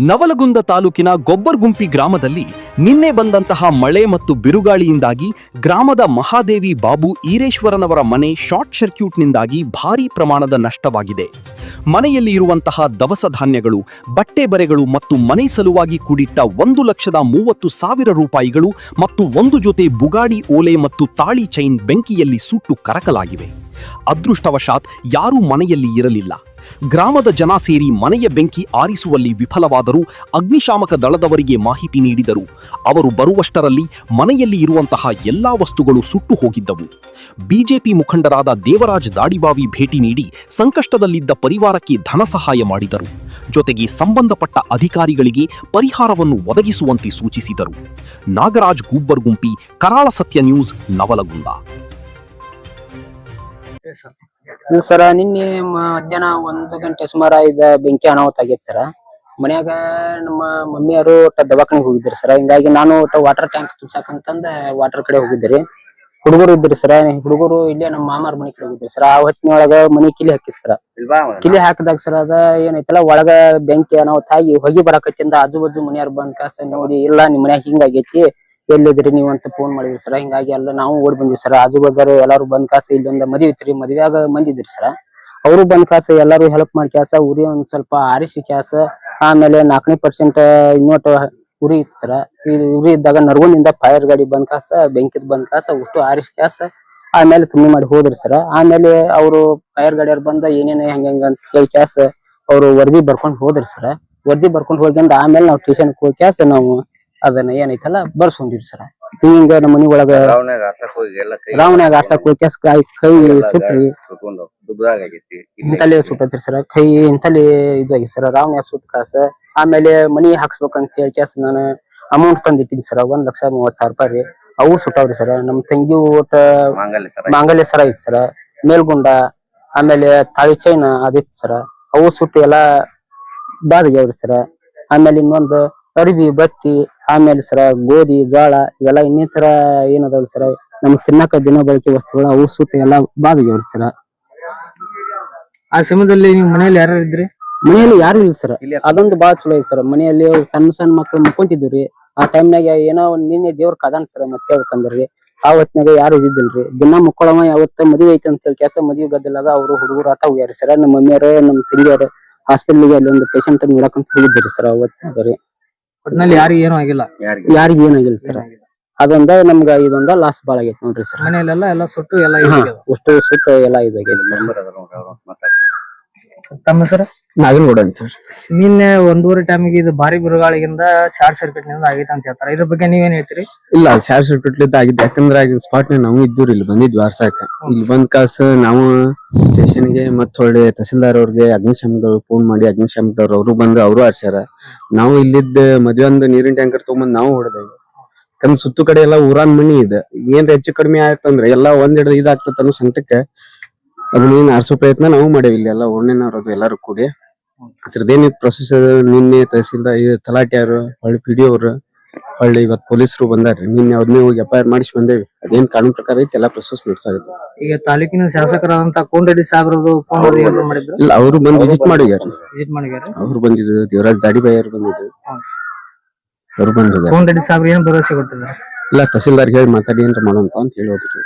ನವಲಗುಂದ ತಾಲೂಕಿನ ಗೊಬ್ಬರಗುಂಪಿ ಗ್ರಾಮದಲ್ಲಿ ನಿನ್ನೆ ಬಂದಂತಹ ಮಳೆ ಮತ್ತು ಬಿರುಗಾಳಿಯಿಂದಾಗಿ ಗ್ರಾಮದ ಮಹಾದೇವಿ ಬಾಬು ಈರೇಶ್ವರನವರ ಮನೆ ಶಾರ್ಟ್ ಸರ್ಕ್ಯೂಟ್ನಿಂದಾಗಿ ಭಾರೀ ಪ್ರಮಾಣದ ನಷ್ಟವಾಗಿದೆ. ಮನೆಯಲ್ಲಿ ಇರುವಂತಹ ದವಸ ಧಾನ್ಯಗಳು, ಬಟ್ಟೆ ಬರೆಗಳು ಮತ್ತು ಮನೆ ಸಲುವಾಗಿ ಕೂಡಿಟ್ಟ 1,30,30,000 ರೂಪಾಯಿಗಳು ಮತ್ತು ಒಂದು ಜೊತೆ ಬುಗಾಡಿ ಓಲೆ ಮತ್ತು ತಾಳಿ ಚೈನ್ ಬೆಂಕಿಯಲ್ಲಿ ಸುಟ್ಟು ಕರಕಲಾಗಿವೆ. ಅದೃಷ್ಟವಶಾತ್ ಯಾರೂ ಮನೆಯಲ್ಲಿ ಇರಲಿಲ್ಲ. ಗ್ರಾಮದ ಜನ ಸೇರಿ ಮನೆಯ ಬೆಂಕಿ ಆರಿಸುವಲ್ಲಿ ವಿಫಲವಾದರೂ ಅಗ್ನಿಶಾಮಕ ದಳದವರಿಗೆ ಮಾಹಿತಿ ನೀಡಿದರು. ಅವರು ಬರುವಷ್ಟರಲ್ಲಿ ಮನೆಯಲ್ಲಿ ಇರುವಂತಹ ಎಲ್ಲಾ ವಸ್ತುಗಳು ಸುಟ್ಟು ಹೋಗಿದ್ದವು. ಬಿಜೆಪಿ ಮುಖಂಡರಾದ ದೇವರಾಜ್ ದಾಡಿಬಾವಿ ಭೇಟಿ ನೀಡಿ ಸಂಕಷ್ಟದಲ್ಲಿದ್ದ ಪರಿವಾರಕ್ಕೆ ಧನ ಸಹಾಯ ಮಾಡಿದರು. ಜೊತೆಗೆ ಸಂಬಂಧಪಟ್ಟ ಅಧಿಕಾರಿಗಳಿಗೆ ಪರಿಹಾರವನ್ನು ಒದಗಿಸುವಂತೆ ಸೂಚಿಸಿದರು. ನಾಗರಾಜ್ ಗೊಬ್ಬರಗುಂಪಿ, ಕರಾಳ ಸತ್ಯ ನ್ಯೂಸ್, ನವಲಗುಂದ. ಸರ ನಿನ್ನೆ ಮಧ್ಯಾಹ್ನ 1 ಗಂಟೆ ಸುಮಾರು ಬೆಂಕಿ ಅನಾಹುತ ಆಗೈತೆ ಸರ. ಮನ್ಯಾಗ ನಮ್ಮ ಮಮ್ಮಿಯವರು ದವಾಖಾನೆಗೆ ಹೋಗಿದ್ರಿ ಸರ. ಹಿಂಗಾಗಿ ನಾನು ವಾಟರ್ ಟ್ಯಾಂಕ್ ತುಂಬ್ಸಾಕಂತಂದ ವಾಟರ್ ಕಡೆ ಹೋಗಿದ್ರಿ. ಹುಡುಗರು ಇದ್ರಿ ಸರ. ಹುಡುಗರು ಇಲ್ಲೇ ನಮ್ಮ ಮಾಮಾರ್ ಮನೆ ಕಡೆ ಹೋಗಿದ್ರಿ ಸರ. ಆ ಹೊತ್ತಿನೊಳಗ ಮನಿ ಕಿಲಿ ಹಾಕಿದ್ ಸರ. ಕಿಲಿ ಹಾಕಿದಾಗ ಸರ ಅದ ಏನೈತಲ್ಲ ಒಳಗ ಬೆಂಕಿ ಅನಾಹುತ ಆಗಿ ಹೊಗಿ ಬರಾಕತ್ತಿಂದ ಆಜು ಬಾಜು ಮನೆಯವ್ರು ಬಂದ್ ಕಾಸ ನೋಡಿ, ಇಲ್ಲ ನಿಮ್ ಮನ್ಯಾಗ ಹಿಂಗಾಗೈತಿ, ಎಲ್ಲಿದ್ರಿ ನೀವು ಅಂತ ಫೋನ್ ಮಾಡಿದ್ರಿ ಸರ. ಹಿಂಗಾಗಿ ಎಲ್ಲ ನಾವು ಓಡಿ ಬಂದಿವಿ ಸರ. ಆಜು ಬಾಜಾರು ಎಲ್ಲಾರು ಬಂದ್ ಕಾಸ ಇಲ್ಲಿ ಒಂದು ಮದ್ವಿ ಇತ್ರಿ, ಮದ್ವೆಯಾಗ ಮಂದಿದ್ರಿ ಸರ. ಅವರು ಬಂದ್ ಕಾಸ ಎಲ್ಲಾರು ಹೆಲ್ಪ್ ಮಾಡಿ ಕ್ಯಾಸ ಉರಿ ಒಂದ್ ಸ್ವಲ್ಪ ಆರಿಸಿ ಕ್ಯಾಸ, ಆಮೇಲೆ 4% ಇನ್ನೊಟ್ಟು ಉರಿ ಇತ್ತು ಸರ. ಈ ಉರಿ ಇದ್ದಾಗ ನರಗುಂದಿಂದ ಫೈರ್ ಗಾಡಿ ಬಂದ್ ಕಾಸ, ಬೆಂಕಿದ್ ಬಂದ್ ಕಾಸ ಅಷ್ಟು ಆರಿಸಿ ಕ್ಯಾಸ ಆಮೇಲೆ ತುಂಬಿ ಮಾಡಿ ಹೋದ್ರಿ ಸರ. ಆಮೇಲೆ ಅವರು ಫೈರ್ ಗಾಡಿಯವ್ರು ಬಂದ ಏನೇನು ಹೆಂಗ ಅಂತ ಕೇಳಿ ಕ್ಯಾಸ ಅವರು ವರದಿ ಬರ್ಕೊಂಡ್ ಹೋದ್ರಿ ಸರ. ವರದಿ ಬರ್ಕೊಂಡ್ ಹೋಗಿಂದ ಆಮೇಲೆ ನಾವು ಸ್ಟೇಷನ್ ಹೋಗಿ ಕ್ಯಾಸ ನಾವು ಅದನ್ನ ಏನೈತಲ್ಲ ಬರ್ಸ್ಕೊಂಡಿರಿ ಸರ. ಹಿಂಗ ನಮ್ಮ ಮನಿ ಒಳಗ ರಾವಣ್ಯಾಗ ಆರ್ಸಕ್ ಹೋಗಿ ಕ್ಯಾಸ ಕೈ ಸುಟ್ರಿ, ಇಂತಲೇ ಸುಟ್ಟತ್ರಿ ಸರ. ಕೈ ಇಂತಲೇ ಇದಾಗಿ ಸರ, ರಾವಣ್ಯಾಗ ಸುಟ್ಟ ಕಾಸ. ಆಮೇಲೆ ಮನಿ ಹಾಕ್ಸ್ಬೇಕಂತ ಹೇಳಿ ಕ್ಯಾಸ ನಾನು ಅಮೌಂಟ್ ತಂದಿಟ್ಟಿದ್ದೆ ಸರ, 1,30,30,000 ರೂಪಾಯಿ ರೀ. ಅವು ಸುಟ್ಟಾವ್ರಿ ಸರ. ನಮ್ ತಂಗಿ ಓಟ ಮಾಂಗಲ್ಯ ಸರ ಐತಿ ಸರ, ಮೇಲ್ಗುಂಡ, ಆಮೇಲೆ ತಾಳಿ ಚೈನ್ ಅದಿತ್ತು ಸರ. ಅವು ಸುಟ್ಟು ಎಲ್ಲಾ ಬಾದಿಗ್ಯಾವ್ರಿ ಸರ. ಆಮೇಲೆ ಇನ್ನೊಂದು ಅರಿವಿ, ಬಟ್ಟಿ, ಆಮೇಲೆ ಸರ ಗೋಧಿ, ಜೋಳ ಇವೆಲ್ಲ ಇನ್ನಿತರ ಏನದಾವ ಸರ ನಮ್ ತಿನ್ನಕ ದಿನ ಬಳಕೆ ವಸ್ತುಗಳು ಅವು ಸುಟ್ಟು ಎಲ್ಲಾ ಬಾದಿಗ್ಯಾವ್ರಿ ಸರ. ಆ ಸಮಯದಲ್ಲಿ ನೀವು ಮನೆಯಲ್ಲಿ ಯಾರು ಇದ್ರಿ? ಮನೆಯಲ್ಲಿ ಯಾರು ಇಲ್ಲ ಸರ್. ಅದೊಂದು ಬಾಳ ಚಲೋ ಐತಿ ಸರ್. ಮನೆಯಲ್ಲಿ ಸಣ್ಣ ಮಕ್ಳು ಮುಕ್ಕೊಂತಿದ್ವಿ. ಆ ಟೈಮ್ನಾಗ ಏನೋ ನಿನ್ನೆ ದೇವ್ರ ಕದಾನ್ ಸರ್ ಮತ್ತೆ ಹೇಳ್ಬೇಕಂದ್ರಿ. ಆ ಹೊತ್ನಾಗ ಯಾರು ಇದ್ದಿಲ್ರಿ. ದಿನ ಮುಕ್ಕೊಳವ ಯಾವತ್ತ ಮದ್ವೆ ಐತಿ ಅಂತ ಹೇಳಿ ಕೆಲಸ ಮದ್ವೆ ಗದ್ದಲಾಗ ಅವ್ರು ಹುಡುಗರು ಆತ ಹೋಗ್ಯಾರಿ ಸರ್. ನಮ್ಮ ಮಮ್ಮಿಯವರು ನಮ್ಮ ತಂಗಿಯವರು ಹಾಸ್ಪಿಟ್ಲಿಗೆ ಅಲ್ಲಿ ಒಂದು ಪೇಷಂಟ್ ನೋಡಕಂತ ಹೋಗಿದ್ರಿ ಸರ್. ಅವತ್ನಾಗ ರೀ ಒಟ್ನಲ್ಲಿ ಯಾರಿಗ ಏನೂ ಆಗಿಲ್ಲ. ಯಾರಿಗ ಏನಾಗಿಲ್ಲ ಸರ್. ಅದೊಂದ ನಮ್ಗ ಇದೊಂದ ಲಾಸ್ ಬಾಳ ಆಗೈತಿ ನೋಡ್ರಿ ಸರ್. ಮನೆಯಲ್ಲೆಲ್ಲ ಎಲ್ಲ ಸುಟ್ಟು ಎಲ್ಲ ಅಷ್ಟು ಸುಟ್ಟು ಎಲ್ಲ ಇದಾಗೈತಿ ಸರ್. ತಮ್ಮ ಸರ್ ನಾಗನಗೌಡ ಅಂತ ನಿನ್ನೆ 1:30 ಟೈಮಿಗೆ ಇದು ಭಾರಿ ಬಿರುಗಾಳಿಗಿಂದ ಶಾರ್ಟ್ ಸರ್ಕ್ಯೂಟ್ ನಿಂದ ಆಗೈತೆ ಅಂತ ಹೇಳ್ತಾರೆ. ಇದ್ರ ಬಗ್ಗೆ ನೀವೇನ್ ಹೇಳ್ತೀರಿ? ಇಲ್ಲ, ಶಾರ್ಟ್ ಸರ್ಕ್ಯೂಟ್ ಲಿಂದ ಆಗಿದ್ದು. ಯಾಕಂದ್ರೆ ಆಗಿನ ಸ್ಪಾಟ್ ನಾವು ಇದ್ದೂರಿ, ಇಲ್ಲಿ ಬಂದಿದ್ವಿ ಆರ್ಸಾಕ. ಇಲ್ಲಿ ಬಂದ್ ಕಾಸ ನಾವು ಸ್ಟೇಷನ್ಗೆ ಮತ್ತ ಹೊಳ್ಳಿ ತಹಸೀಲ್ದಾರ್ ಅವ್ರಿಗೆ ಅಗ್ನಿಶಾಮಕದವ್ರಿಗೆ ಫೋನ್ ಮಾಡಿ ಅಗ್ನಿಶಾಮಕದವ್ರು ಅವರು ಬಂದು ಅವರು ಆರ್ಸ್ಯಾರ. ನಾವು ಇಲ್ಲಿದ್ದ ಮದ್ವೆ ಒಂದು ನೀರಿನ ಟ್ಯಾಂಕರ್ ತಗೊಂಬಂದ್ ನಾವು ಹೊಡೆದೇವಿ. ಯಾಕಂದ್ರೆ ಸುತ್ತು ಕಡೆ ಎಲ್ಲಾ ಊರಾನ್ ಮನಿ ಇದೆ. ಏನ್ ಹೆಚ್ಚು ಕಡಿಮೆ ಆಯ್ತಂದ್ರೆ ಎಲ್ಲಾ ಒಂದೆರಡು ಇದಾಗ್ತದ ಅನ್ನೋ ಸಂಕಟಕ್ಕೆ ಅದನ್ನ ಆರ್ಸೋ ಪ್ರಯತ್ನ ನಾವು ಮಾಡೇವಿ. ಇಲ್ಲಿ ಎಲ್ಲ ಓಣೆನವ್ರದು ಎಲ್ಲಾರು ಕೂಡಿ ಅದ್ರದ್ದೇನಿದ್ ಪ್ರೊಸೆಸ್ ನಿನ್ನೆ ತಹಸೀಲ್ದಾರ್ ತಲಾಟಿಯವರು, ಹೊಳ್ಳಿ PDO ಅವರು, ಹೊಳ್ಳಿ ಇವತ್ತು ಪೊಲೀಸರು ಬಂದಾರ್ರಿ. ನಿನ್ನೆ ಅವ್ರನ್ನೇ ಹೋಗಿ FIR ಮಾಡಿಸಿ ಬಂದೇವಿ. ಅದೇನ್ ಕಾನೂನು ಪ್ರಕಾರ ಐತಿ ಎಲ್ಲಾ ಪ್ರೊಸೆಸ್ ನಡೆಸಾಗುತ್ತೆ. ಈಗ ತಾಲೂಕಿನ ಶಾಸಕರಾದಂತ ಕೋನರೆಡ್ಡಿ ಸಾಹೇಬ್ರದು ಫೋನ್ ಮಾಡಿದ್ರು. ಇಲ್ಲ, ಅವರು ಬಂದು ವಿಸಿಟ್ ಮಾಡಿದಾರ. ಅವ್ರು ಬಂದಿದ್ರು. ದೇವರಾಜ್ ದಾಡಿಬಾಯಿ ಅವರು ಬಂದಿದ್ರು. ಅವ್ರು ಬಂದಿದ್ದಾರೆ. ಕೋನರೆಡ್ಡಿ ಸಾಹೇಬ್ರು ಏನ್ ಭರವಸೆ ಕೊಟ್ಟಿದ್ದಾರೆ? ಇಲ್ಲ, ತಹಸೀಲ್ದಾರ್ ಹೇಳಿ ಮಾತಾಡಿ ಏನ್ರ ಮಾಡೋಣ ಅಂತ ಹೇಳಿ ಹೋದ್ರು.